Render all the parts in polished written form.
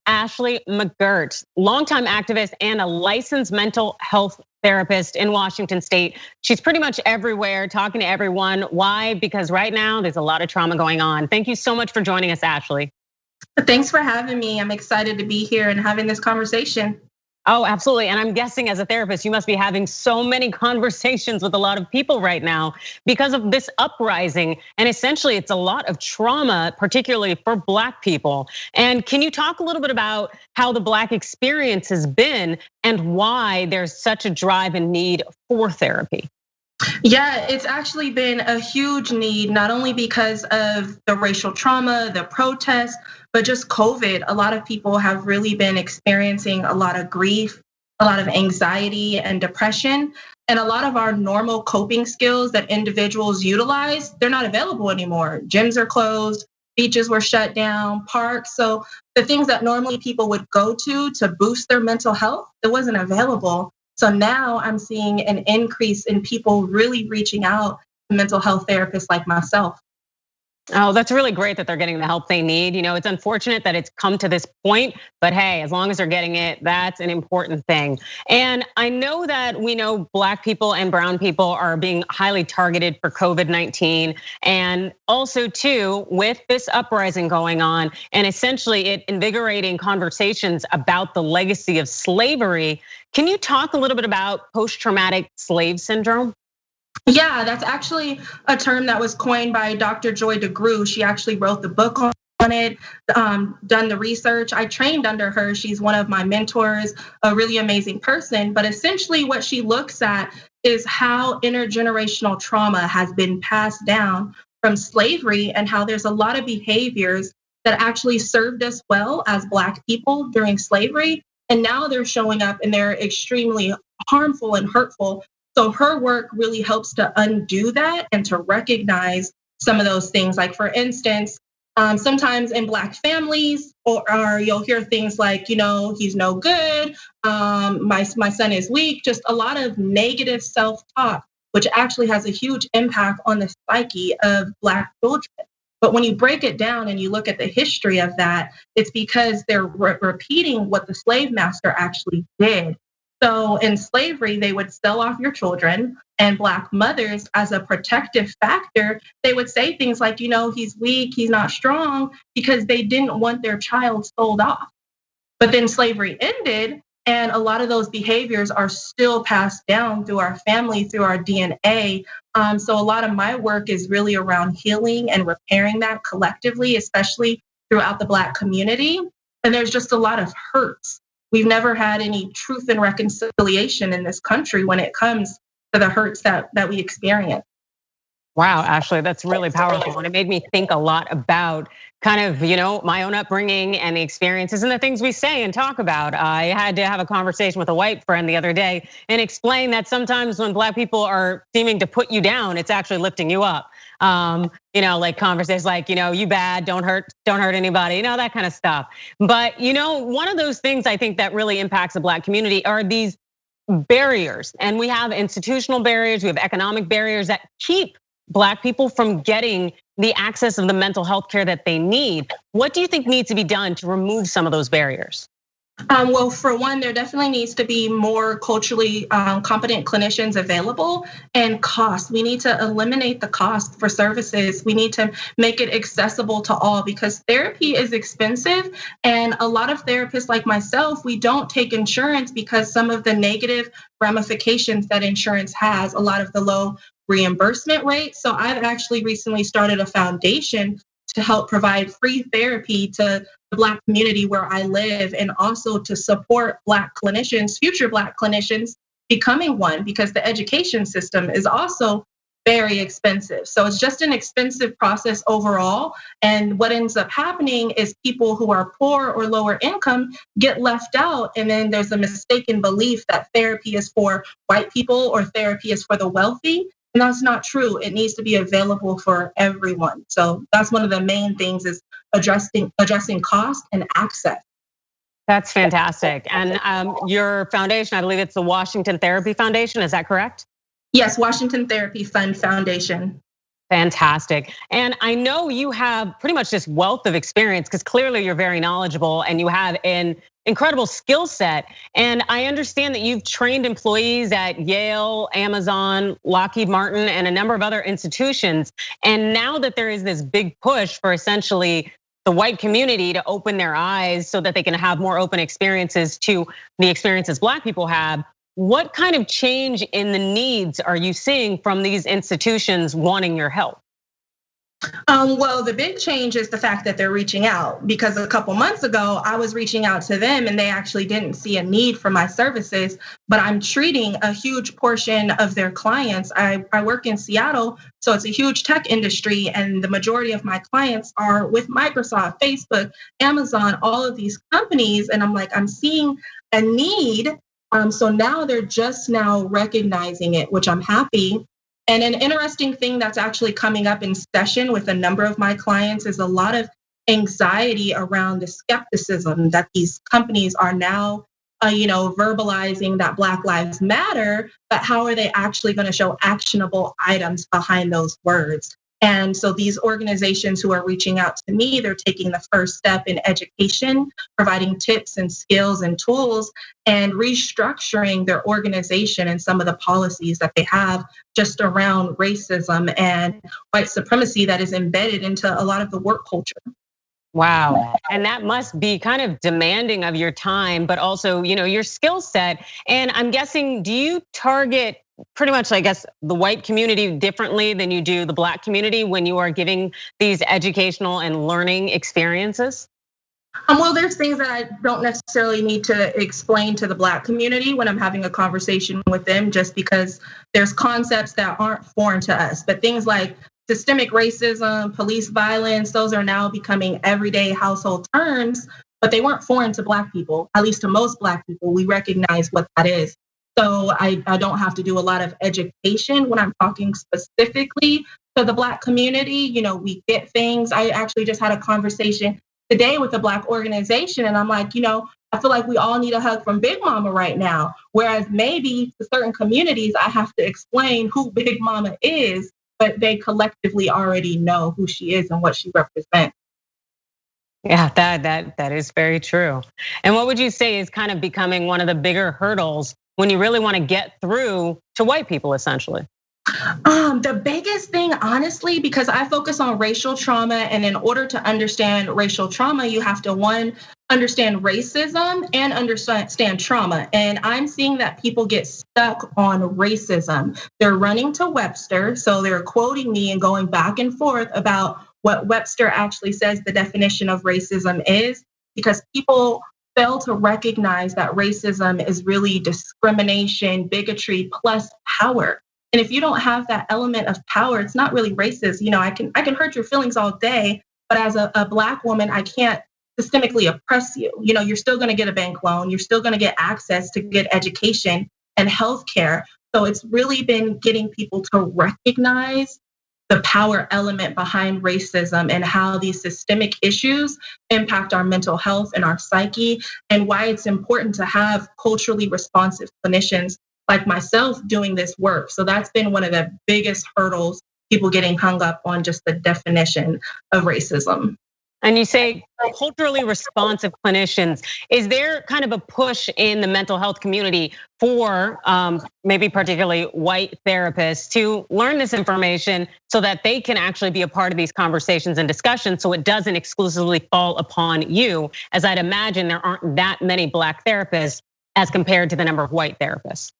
Ashley McGirt, longtime activist and a licensed mental health therapist in Washington state. She's pretty much everywhere, talking to everyone. Why? Because right now there's a lot of trauma going on. Thank you so much for joining us, Ashley. Thanks for having me. I'm excited to be here and having this conversation. Oh, absolutely. And I'm guessing as a therapist, you must be having so many conversations with a lot of people right now because of this uprising. And essentially, it's a lot of trauma, particularly for Black people. And can you talk a little bit about how the Black experience has been and why there's such a drive and need for therapy? Yeah, it's actually been a huge need, not only because of the racial trauma, the protests, but just COVID. A lot of people have really been experiencing a lot of grief, a lot of anxiety and depression. And a lot of our normal coping skills that individuals utilize, they're not available anymore. Gyms are closed, beaches were shut down, parks. So the things that normally people would go to boost their mental health, it wasn't available. So now I'm seeing an increase in people really reaching out to mental health therapists like myself. Oh, that's really great that they're getting the help they need. It's unfortunate that it's come to this point, but hey, as long as they're getting it, that's an important thing. And I know that we know Black people and brown people are being highly targeted for COVID-19. And also too, with this uprising going on and essentially it invigorating conversations about the legacy of slavery. Can you talk a little bit about post-traumatic slave syndrome? Yeah, that's actually a term that was coined by Dr. Joy DeGruy. She actually wrote the book on it, done the research. I trained under her. She's one of my mentors, a really amazing person. But essentially what she looks at is how intergenerational trauma has been passed down from slavery and how there's a lot of behaviors that actually served us well as Black people during slavery. And now they're showing up and they're extremely harmful and hurtful. So her work really helps to undo that and to recognize some of those things. Like for instance, sometimes in Black families, or you'll hear things like, he's no good, my son is weak, just a lot of negative self-talk, which actually has a huge impact on the psyche of Black children. But when you break it down and you look at the history of that, it's because they're repeating what the slave master actually did. So in slavery, they would sell off your children, and Black mothers, as a protective factor, they would say things like, he's weak, he's not strong, because they didn't want their child sold off. But then slavery ended, and a lot of those behaviors are still passed down through our family, through our DNA. So a lot of my work is really around healing and repairing that collectively, especially throughout the Black community. And there's just a lot of hurts. We've never had any truth and reconciliation in this country when it comes to the hurts that we experience. Wow, Ashley, that's really powerful. And it made me think a lot about kind of, my own upbringing and the experiences and the things we say and talk about. I had to have a conversation with a white friend the other day and explain that sometimes when Black people are seeming to put you down, it's actually lifting you up. Like conversations like, you bad, don't hurt anybody, that kind of stuff. But one of those things I think that really impacts the Black community are these barriers. And we have institutional barriers, we have economic barriers that keep Black people from getting the access of the mental health care that they need. What do you think needs to be done to remove some of those barriers? Well, for one, there definitely needs to be more culturally competent clinicians available, and cost. We need to eliminate the cost for services. We need to make it accessible to all, because therapy is expensive. And a lot of therapists like myself, we don't take insurance because some of the negative ramifications that insurance has, a lot of the low reimbursement rate. So I've actually recently started a foundation to help provide free therapy to the Black community where I live, and also to support Black clinicians, future Black clinicians becoming one, because the education system is also very expensive. So it's just an expensive process overall. And what ends up happening is people who are poor or lower income get left out. And then there's a mistaken belief that therapy is for white people or therapy is for the wealthy. And that's not true. It needs to be available for everyone. So that's one of the main things, is addressing cost and access. That's fantastic. And your foundation, I believe it's the Washington Therapy Foundation, is that correct? Yes, Washington Therapy Fund Foundation. Fantastic. And I know you have pretty much this wealth of experience because clearly you're very knowledgeable and you have an incredible skill set. And I understand that you've trained employees at Yale, Amazon, Lockheed Martin, and a number of other institutions. And now that there is this big push for essentially the white community to open their eyes so that they can have more open experiences to the experiences Black people have, what kind of change in the needs are you seeing from these institutions wanting your help? Well, the big change is the fact that they're reaching out, because a couple months ago, I was reaching out to them and they actually didn't see a need for my services, but I'm treating a huge portion of their clients. I work in Seattle, so it's a huge tech industry, and the majority of my clients are with Microsoft, Facebook, Amazon, all of these companies. And I'm like, I'm seeing a need. So now they're just now recognizing it, which I'm happy. And an interesting thing that's actually coming up in session with a number of my clients is a lot of anxiety around the skepticism that these companies are now, verbalizing that Black Lives Matter, but how are they actually going to show actionable items behind those words? And so these organizations who are reaching out to me, they're taking the first step in education, providing tips and skills and tools, and restructuring their organization and some of the policies that they have just around racism and white supremacy that is embedded into a lot of the work culture. Wow. And that must be kind of demanding of your time, but also, your skill set. And I'm guessing, do you target pretty much, I guess, the white community differently than you do the Black community when you are giving these educational and learning experiences? Well, there's things that I don't necessarily need to explain to the Black community when I'm having a conversation with them, just because there's concepts that aren't foreign to us. But things like systemic racism, police violence, those are now becoming everyday household terms, but they weren't foreign to Black people, at least to most Black people. We recognize what that is. So I don't have to do a lot of education when I'm talking specifically to the Black community. We get things. I actually just had a conversation today with a Black organization, and I'm like, I feel like we all need a hug from Big Mama right now. Whereas maybe to certain communities, I have to explain who Big Mama is, but they collectively already know who she is and what she represents. Yeah, that is very true. And what would you say is kind of becoming one of the bigger hurdles when you really want to get through to white people, essentially? The biggest thing, honestly, because I focus on racial trauma, and in order to understand racial trauma, you have to, one, understand racism and understand trauma. And I'm seeing that people get stuck on racism. They're running to Webster, so they're quoting me and going back and forth about what Webster actually says the definition of racism is, because people fail to recognize that racism is really discrimination, bigotry, plus power. And if you don't have that element of power, it's not really racist. I can hurt your feelings all day, but as a Black woman, I can't systemically oppress you. You're still going to get a bank loan. You're still going to get access to good education and healthcare. So it's really been getting people to recognize the power element behind racism and how these systemic issues impact our mental health and our psyche, and why it's important to have culturally responsive clinicians like myself doing this work. So that's been one of the biggest hurdles, people getting hung up on just the definition of racism. And you say culturally responsive clinicians. Is there kind of a push in the mental health community for maybe particularly white therapists to learn this information so that they can actually be a part of these conversations and discussions, so it doesn't exclusively fall upon you? As I'd imagine there aren't that many Black therapists as compared to the number of white therapists.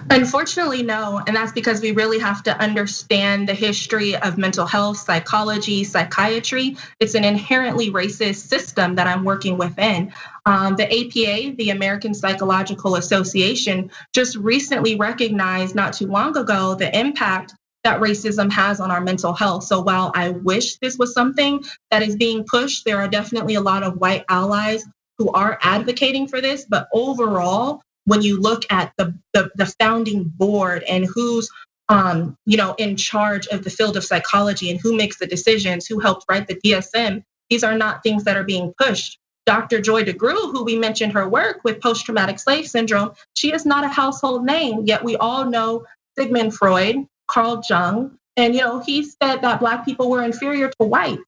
Unfortunately, no. And that's because we really have to understand the history of mental health, psychology, psychiatry. It's an inherently racist system that I'm working within. The APA, the American Psychological Association, just recently recognized not too long ago the impact that racism has on our mental health. So while I wish this was something that is being pushed, there are definitely a lot of white allies who are advocating for this. But overall, when you look at the founding board and who's in charge of the field of psychology and who makes the decisions, who helped write the DSM, these are not things that are being pushed. Dr. Joy DeGruy, who we mentioned her work with post-traumatic slave syndrome, she is not a household name, yet we all know Sigmund Freud, Carl Jung, And he said that Black people were inferior to white.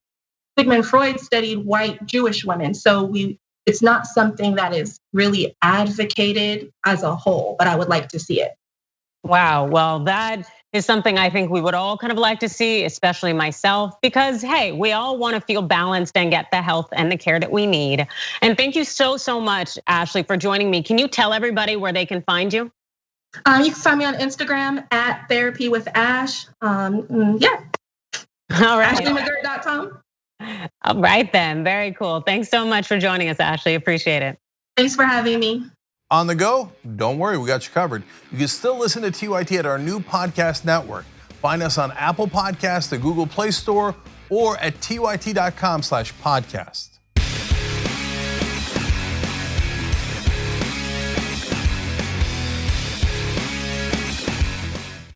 Sigmund Freud studied white Jewish women. So it's not something that is really advocated as a whole, but I would like to see it. Wow, well, that is something I think we would all kind of like to see, especially myself, because hey, we all want to feel balanced and get the health and the care that we need. And thank you so much, Ashley, for joining me. Can you tell everybody where they can find you? You can find me on Instagram at Therapy with Ash. Yeah. All right. AshleyMcGirt.com. All right then, very cool. Thanks so much for joining us, Ashley. Appreciate it. Thanks for having me. On the go? Don't worry, we got you covered. You can still listen to TYT at our new podcast network. Find us on Apple Podcasts, the Google Play Store, or at tyt.com/podcast.